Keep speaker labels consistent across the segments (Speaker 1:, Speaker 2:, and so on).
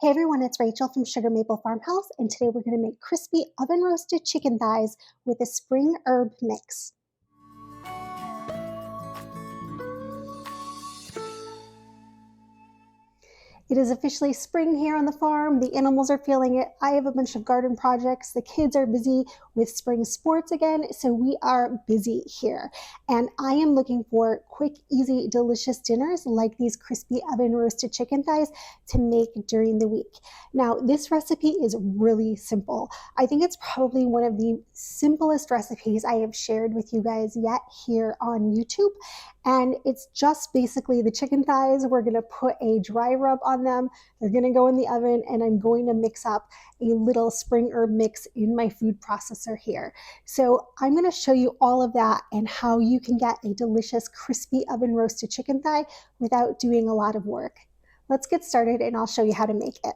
Speaker 1: Hey everyone, it's Rachel from Sugar Maple Farmhouse, and today we're going to make crispy oven roasted chicken thighs with a spring herb mix. It is officially spring here on the farm. The animals are feeling it. I have a bunch of garden projects. The kids are busy with spring sports again, so we are busy here. And I am looking for quick, easy, delicious dinners like these crispy oven roasted chicken thighs to make during the week. Now, this recipe is really simple. I think it's probably one of the simplest recipes I have shared with you guys yet here on YouTube. And it's just basically the chicken thighs. We're going to put a dry rub on them. They're going to go in the oven, and I'm going to mix up a little spring herb mix in my food processor here. So I'm going to show you all of that and how you can get a delicious crispy oven roasted chicken thigh without doing a lot of work. Let's get started and I'll show you how to make it.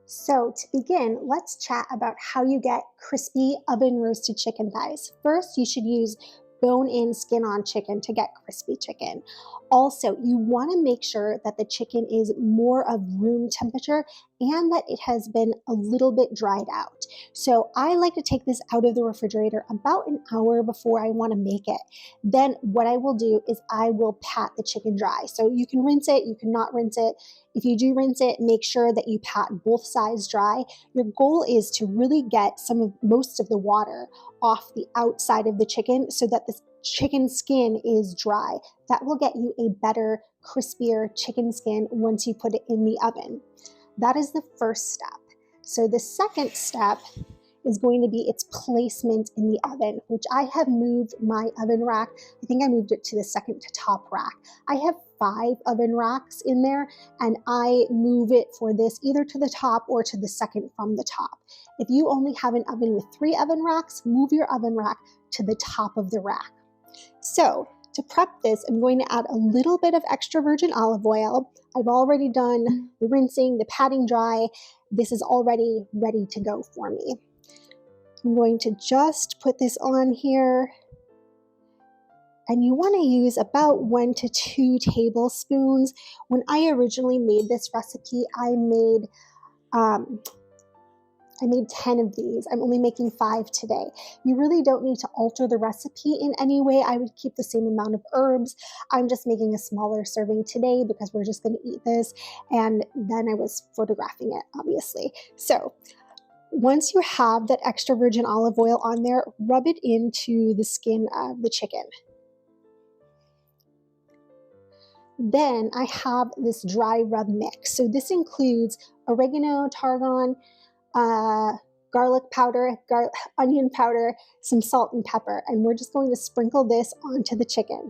Speaker 1: So to begin, let's chat about how you get crispy oven roasted chicken thighs. First, you should use bone-in, skin-on chicken to get crispy chicken. Also, you want to make sure that the chicken is more of room temperature and that it has been a little bit dried out. So I like to take this out of the refrigerator about an hour before I want to make it. Then what I will do is I will pat the chicken dry. So you can rinse it, you can not rinse it. If you do rinse it, make sure that you pat both sides dry. Your goal is to really get most of the water off the outside of the chicken so that the chicken skin is dry. That will get you a better, crispier chicken skin once you put it in the oven. That is the first step. So the second step is going to be its placement in the oven, which I have moved my oven rack. I think I moved it to the second to top rack. I have 5 oven racks in there, and I move it for this either to the top or to the second from the top. If you only have an oven with 3 oven racks, move your oven rack to the top of the rack. So to prep this, I'm going to add a little bit of extra virgin olive oil. I've already done the rinsing, the patting dry. This is already ready to go for me. I'm going to just put this on here, and you want to use about 1 to 2 tablespoons. When I originally made this recipe, I made 10 of these. I'm only making 5 today. You really don't need to alter the recipe in any way. I would keep the same amount of herbs. I'm just making a smaller serving today because we're just going to eat this, and then I was photographing it, obviously. So once you have that extra virgin olive oil on there, rub it into the skin of the chicken. Then I have this dry rub mix. So this includes oregano, tarragon, garlic powder, onion powder, some salt and pepper, and we're just going to sprinkle this onto the chicken.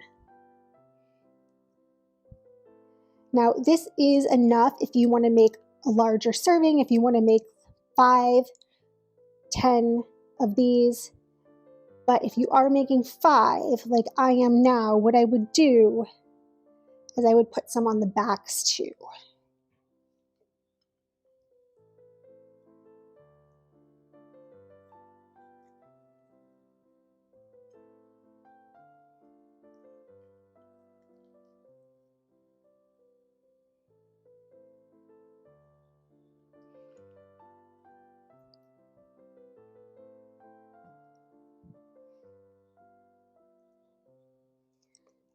Speaker 1: Now this is enough if you want to make a larger serving, if you want to make 5, 10 of these. But if you are making 5, like I am now, what I would do is I would put some on the backs too.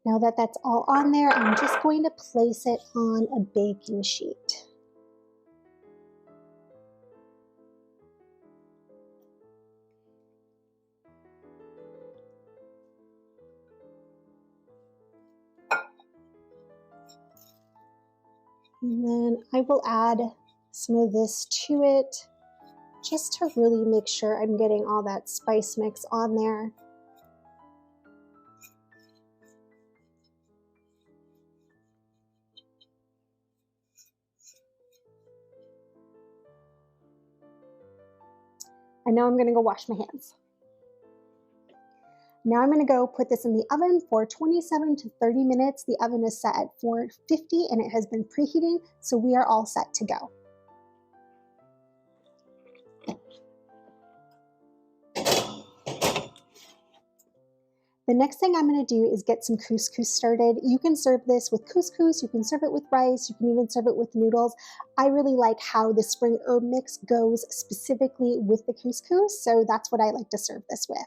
Speaker 1: Now that that's all on there, I'm just going to place it on a baking sheet. And then I will add some of this to it just to really make sure I'm getting all that spice mix on there. And now I'm going to go wash my hands. Now I'm going to go put this in the oven for 27 to 30 minutes. The oven is set at 450 and it has been preheating, so we are all set to go. The next thing I'm going to do is get some couscous started. You can serve this with couscous, you can serve it with rice, you can even serve it with noodles. I really like how the spring herb mix goes specifically with the couscous, so that's what I like to serve this with.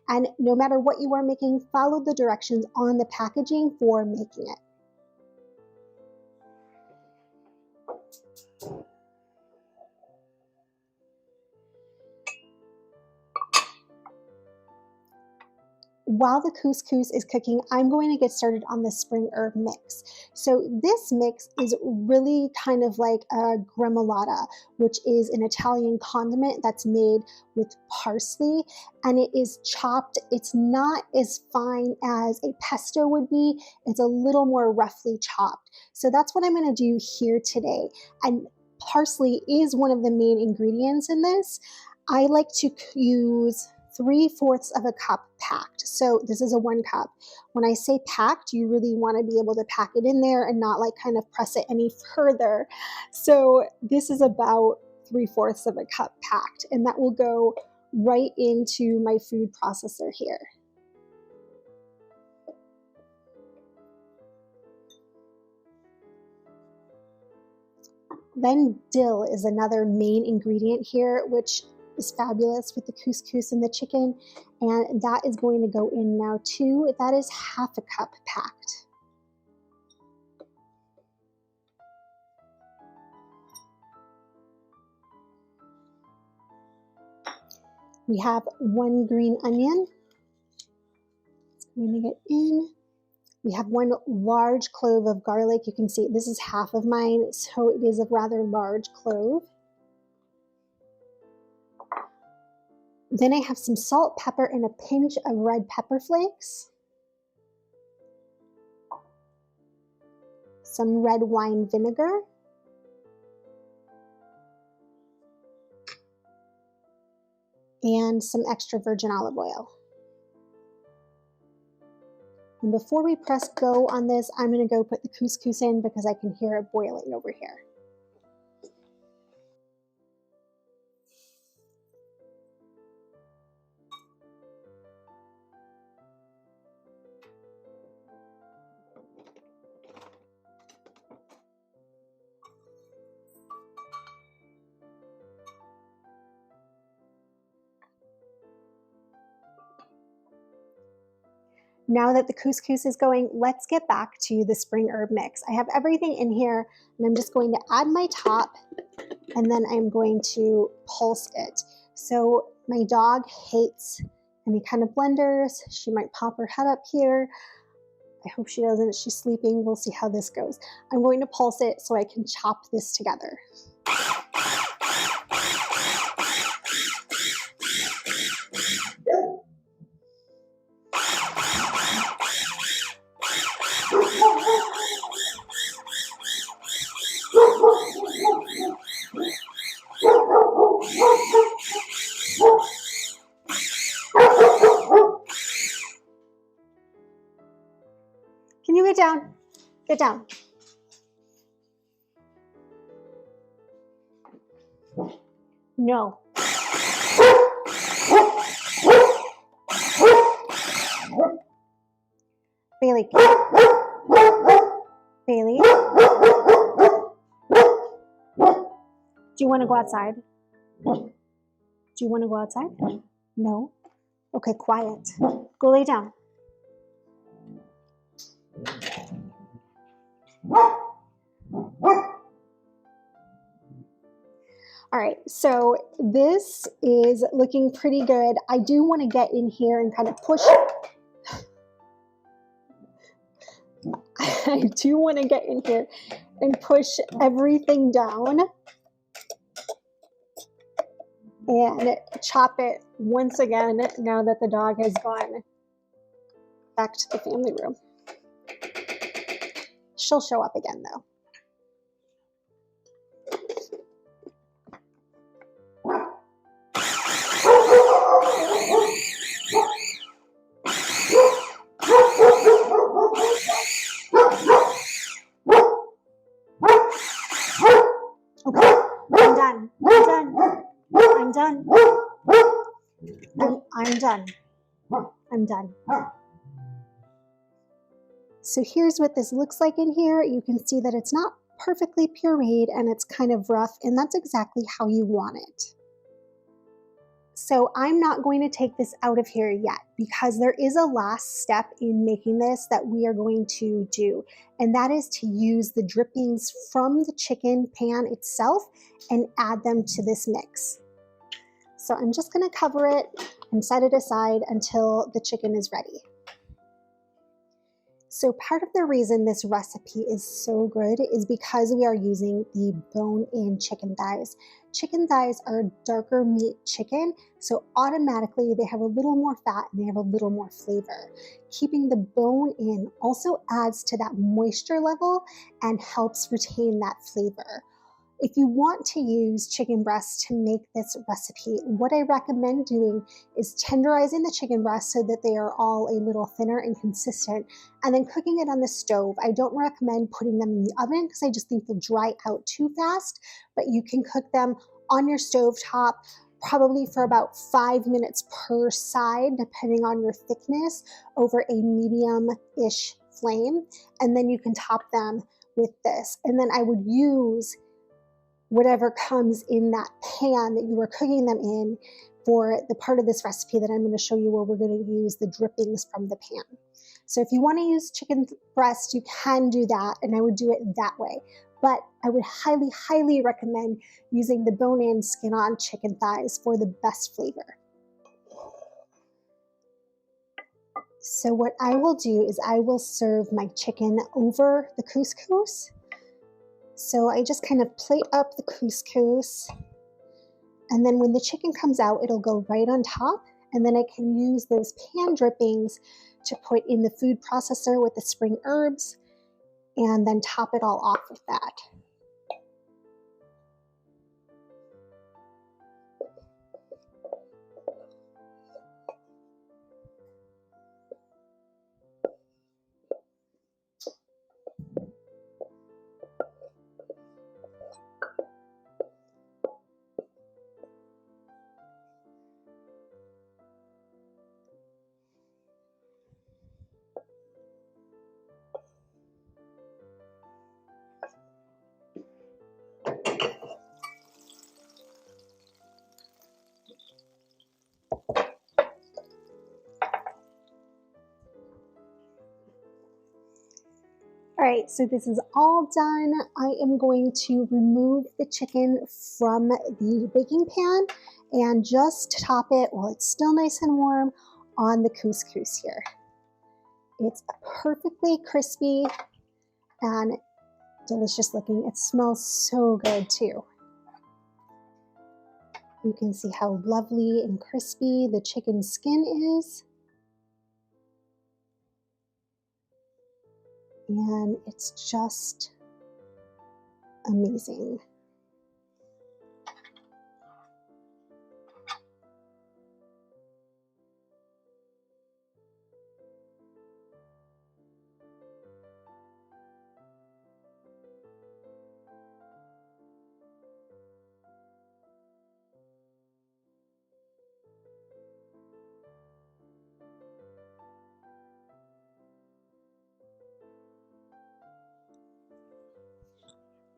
Speaker 1: And no matter what you are making, follow the directions on the packaging for making it. While the couscous is cooking, I'm going to get started on the spring herb mix. So this mix is really kind of like a gremolata, which is an Italian condiment that's made with parsley, and it is chopped. It's not as fine as a pesto would be. It's a little more roughly chopped. So that's what I'm going to do here today. And parsley is one of the main ingredients in this. I like to use 3/4 of a cup packed. So this is a 1 cup. When I say packed, you really want to be able to pack it in there and not like kind of press it any further. So this is about 3/4 of a cup packed, and that will go right into my food processor here. Then dill is another main ingredient here, which is fabulous with the couscous and the chicken, and that is going to go in now too. That is 1/2 cup packed. We have 1 green onion. It's going to get in. We have 1 large clove of garlic. You can see this is 1/2 of mine, so it is a rather large clove. Then I have some salt, pepper, and a pinch of red pepper flakes. Some red wine vinegar. And some extra virgin olive oil. And before we press go on this, I'm going to go put the couscous in because I can hear it boiling over here. Now that the couscous is going, let's get back to the spring herb mix. I have everything in here, and I'm just going to add my top, and then I'm going to pulse it. So my dog hates any kind of blenders. She might pop her head up here. I hope she doesn't. She's sleeping. We'll see how this goes. I'm going to pulse it so I can chop this together. Can you get down? Get down. No. Bailey. Bailey. Do you want to go outside? Do you want to go outside? No? Okay, quiet. Go lay down. All right, so this is looking pretty good. I do want to get in here and kind of push. I do want to get in here and push everything down and chop it once again now that the dog has gone back to the family room. She'll show up again though. Okay, I'm done. I'm done. I'm done. I'm done. I'm done. So here's what this looks like in here. You can see that it's not perfectly pureed and it's kind of rough, and that's exactly how you want it. So I'm not going to take this out of here yet because there is a last step in making this that we are going to do, and that is to use the drippings from the chicken pan itself and add them to this mix. So I'm just going to cover it and set it aside until the chicken is ready. So part of the reason this recipe is so good is because we are using the bone-in chicken thighs. Chicken thighs are darker meat chicken, so automatically they have a little more fat and they have a little more flavor. Keeping the bone in also adds to that moisture level and helps retain that flavor. If you want to use chicken breast to make this recipe, what I recommend doing is tenderizing the chicken breast so that they are all a little thinner and consistent, and then cooking it on the stove. I don't recommend putting them in the oven because I just think they'll dry out too fast, but you can cook them on your stove top probably for about 5 minutes per side, depending on your thickness, over a medium-ish flame, and then you can top them with this. And then I would use whatever comes in that pan that you were cooking them in for the part of this recipe that I'm going to show you where we're going to use the drippings from the pan. So if you want to use chicken breast, you can do that, and I would do it that way. But I would highly, highly recommend using the bone-in, skin-on chicken thighs for the best flavor. So what I will do is I will serve my chicken over the couscous. So I just kind of plate up the couscous, and then when the chicken comes out, it'll go right on top, and then I can use those pan drippings to put in the food processor with the spring herbs, and then top it all off with that. All right, so this is all done. I am going to remove the chicken from the baking pan and just top it while it's still nice and warm on the couscous here. It's perfectly crispy and delicious looking. It smells so good too. You can see how lovely and crispy the chicken skin is. And it's just amazing.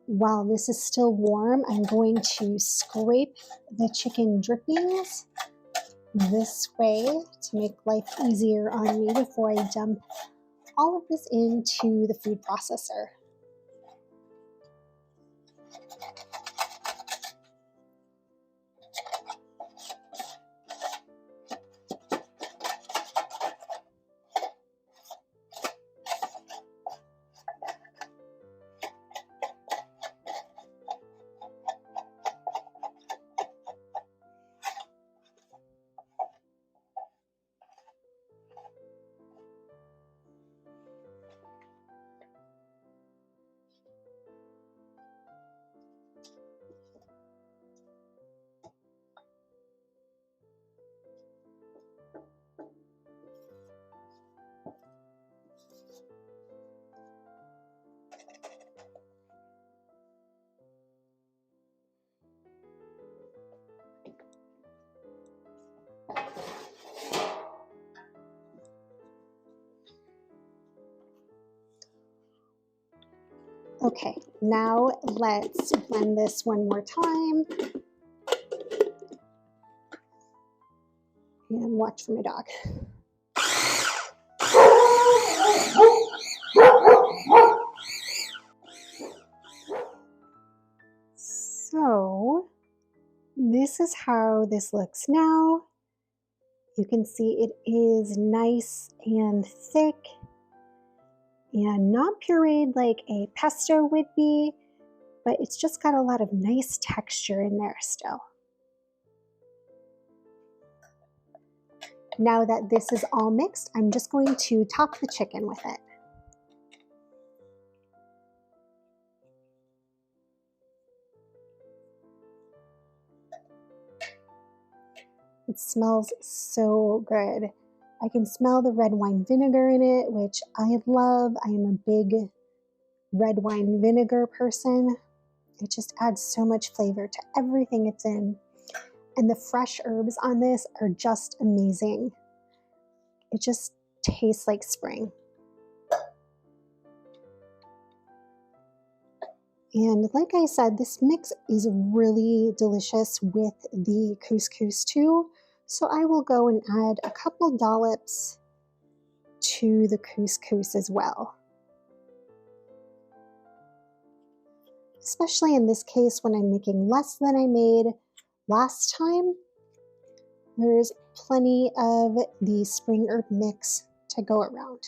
Speaker 1: While this is still warm, I'm going to scrape the chicken drippings this way to make life easier on me before I dump all of this into the food processor. Okay, now let's blend this one more time. And watch for my dog. So this is how this looks now. You can see it is nice and thick and not pureed like a pesto would be, but it's just got a lot of nice texture in there still. Now that this is all mixed, I'm just going to top the chicken with it. It smells so good. I can smell the red wine vinegar in it, which I love. I am a big red wine vinegar person. It just adds so much flavor to everything it's in. And the fresh herbs on this are just amazing. It just tastes like spring. And like I said, this mix is really delicious with the couscous too. So I will go and add a couple dollops to the couscous as well. Especially in this case when I'm making less than I made last time, there's plenty of the spring herb mix to go around.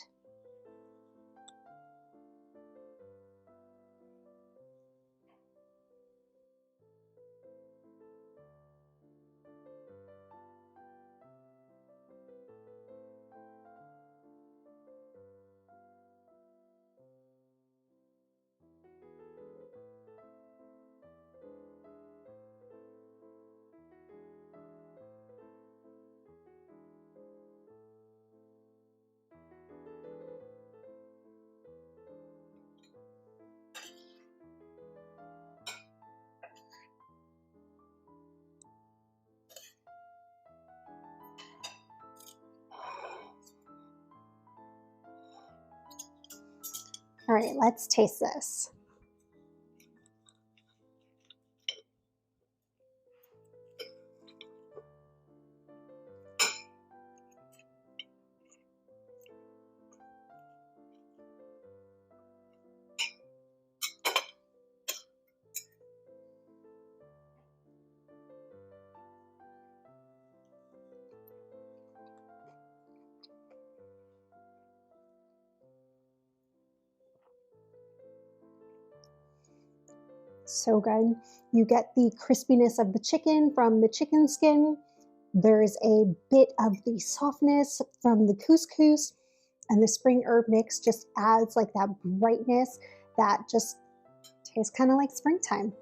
Speaker 1: All right, let's taste this. So good. You get the crispiness of the chicken from the chicken skin. There's a bit of the softness from the couscous, and the spring herb mix just adds like that brightness that just tastes kind of like springtime.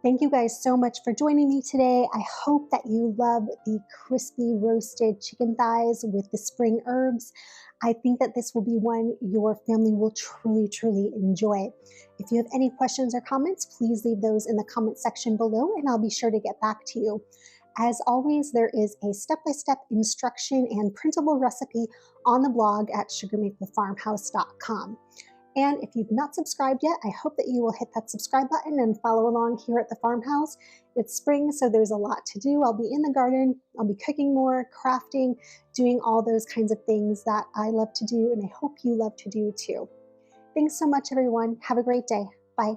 Speaker 1: Thank you guys so much for joining me today. I hope that you love the crispy roasted chicken thighs with the spring herbs. I think that this will be one your family will truly, truly enjoy. If you have any questions or comments, please leave those in the comment section below and I'll be sure to get back to you. As always, there is a step-by-step instruction and printable recipe on the blog at sugarmaplefarmhouse.com. And if you've not subscribed yet, I hope that you will hit that subscribe button and follow along here at the farmhouse. It's spring, so there's a lot to do. I'll be in the garden, I'll be cooking more, crafting, doing all those kinds of things that I love to do, and I hope you love to do too. Thanks so much, everyone. Have a great day. Bye.